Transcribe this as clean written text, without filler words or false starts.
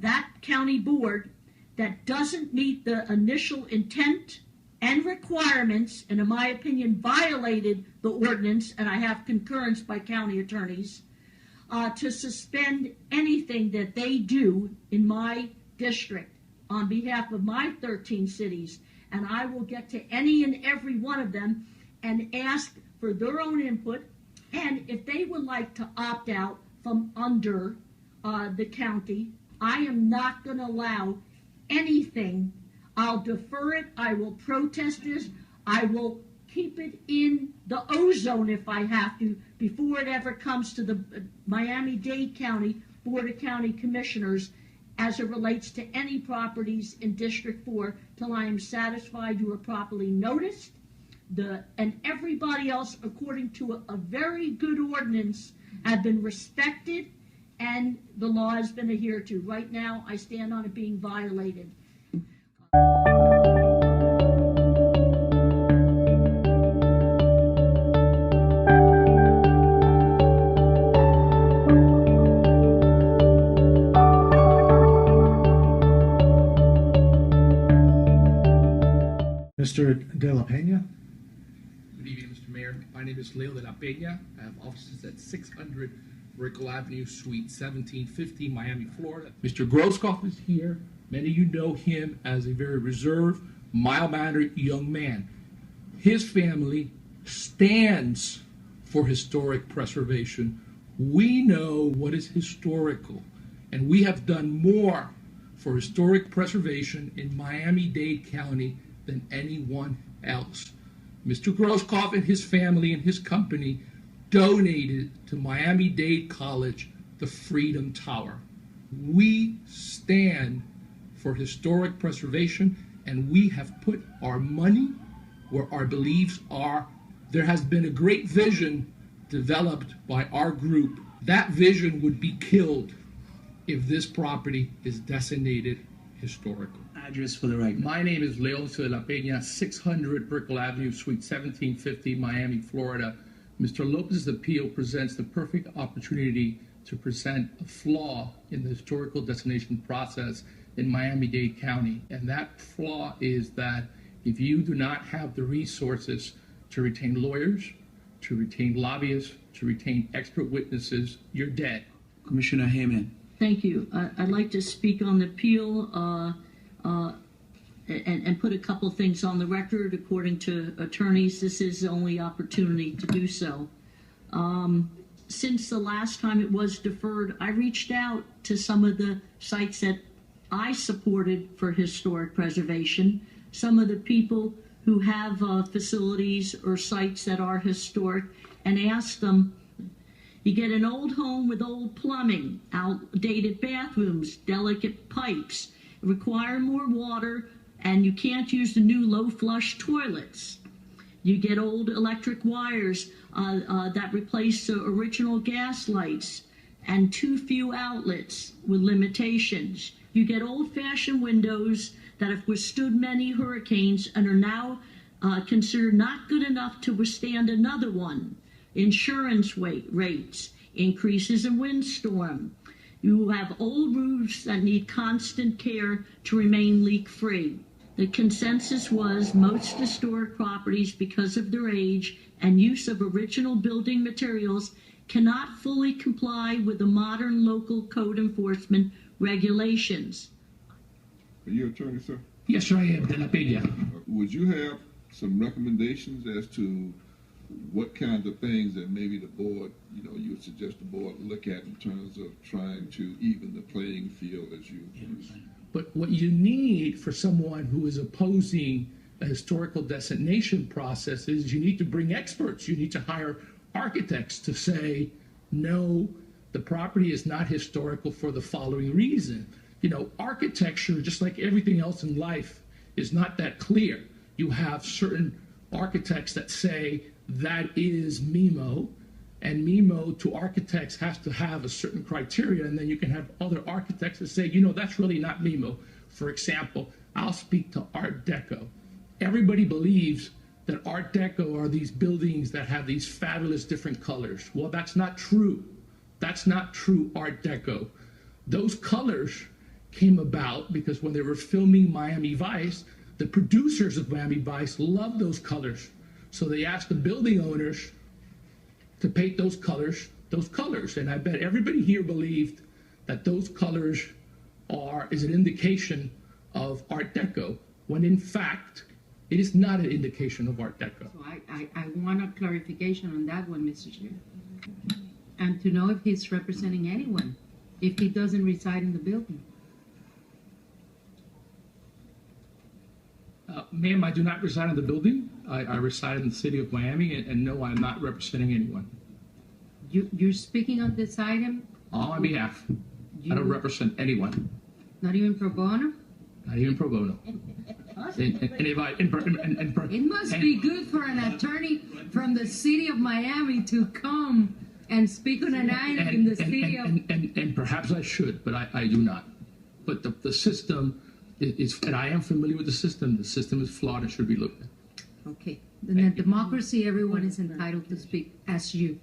that county board that doesn't meet the initial intent and requirements, and in my opinion violated the ordinance, and I have concurrence by county attorneys, to suspend anything that they do in my district on behalf of my 13 cities. And I will get to any and every one of them and ask for their own input, and if they would like to opt out from under the county, I am not going to allow anything. I'll defer it. I will protest this. I will keep it in the ozone if I have to before it ever comes to the Miami-Dade County Board of County Commissioners as it relates to any properties in District 4 till I am satisfied you are properly noticed. And everybody else, according to a very good ordinance, have been respected and the law has been adhered to. Right now, I stand on it being violated. Mr. De La Pena. Good evening, Mr. Mayor. My name is Leo De La Pena. I have offices at 600 Brickell Avenue, Suite 1750, Miami, Florida. Mr. Grosskopf is here. Many of you know him as a very reserved, mild-mannered young man. His family stands for historic preservation. We know what is historical, and we have done more for historic preservation in Miami-Dade County than anyone else. Mr. Grosskopf and his family and his company donated to Miami-Dade College the Freedom Tower. We stand for historic preservation, and we have put our money where our beliefs are. There has been a great vision developed by our group. That vision would be killed if this property is designated historical. Address for the record. My name is Leo De La Pena, 600 Brickell Avenue, Suite 1750, Miami, Florida. Mr. Lopez's appeal presents the perfect opportunity to present a flaw in the historical designation process in Miami-Dade County. And that flaw is that if you do not have the resources to retain lawyers, to retain lobbyists, to retain expert witnesses, you're dead. Commissioner Heyman. Thank you. I'd like to speak on the appeal and put a couple things on the record. According to attorneys, this is the only opportunity to do so. Since the last time it was deferred, I reached out to some of the sites that I supported for historic preservation, some of the people who have facilities or sites that are historic, and asked them, you get an old home with old plumbing, outdated bathrooms, delicate pipes, require more water, and you can't use the new low flush toilets. You get old electric wires that replace the original gas lights and too few outlets with limitations. You get old-fashioned windows that have withstood many hurricanes and are now considered not good enough to withstand another one. Insurance rates, increases in windstorm. You have old roofs that need constant care to remain leak-free. The consensus was most historic properties, because of their age and use of original building materials, cannot fully comply with the modern local code enforcement regulations. Are you an attorney, sir? Yes, sir, I am, De La Pena. Would you have some recommendations as to what kinds of things that maybe the board, you would suggest the board look at in terms of trying to even the playing field as you use? But what you need for someone who is opposing a historical designation process is you need to bring experts. You need to hire architects to say, no, the property is not historical for the following reason. Architecture, just like everything else in life, is not that clear. You have certain architects that say that is MIMO, and MIMO to architects has to have a certain criteria, and then you can have other architects that say, that's really not MIMO. For example, I'll speak to Art Deco. Everybody believes that Art Deco are these buildings that have these fabulous different colors. Well, that's not true. That's not true Art Deco. Those colors came about because when they were filming Miami Vice, the producers of Miami Vice loved those colors. So they asked the building owners to paint those colors. And I bet everybody here believed that those colors is an indication of Art Deco, when in fact, it is not an indication of Art Deco. So I want a clarification on that one, Mr. Chair. And to know if he's representing anyone, if he doesn't reside in the building. Ma'am, I do not reside in the building. I reside in the city of Miami, and no, I'm not representing anyone. You're speaking on this item? On my behalf. I don't represent anyone. Not even pro bono? Not even pro bono. It must be good for an attorney from the city of Miami to come and speak on an item in the city of... And perhaps I should, but I do not. But the system is, and I am familiar with the system is flawed and should be looked at. Okay. In a democracy, everyone is entitled to speak as you.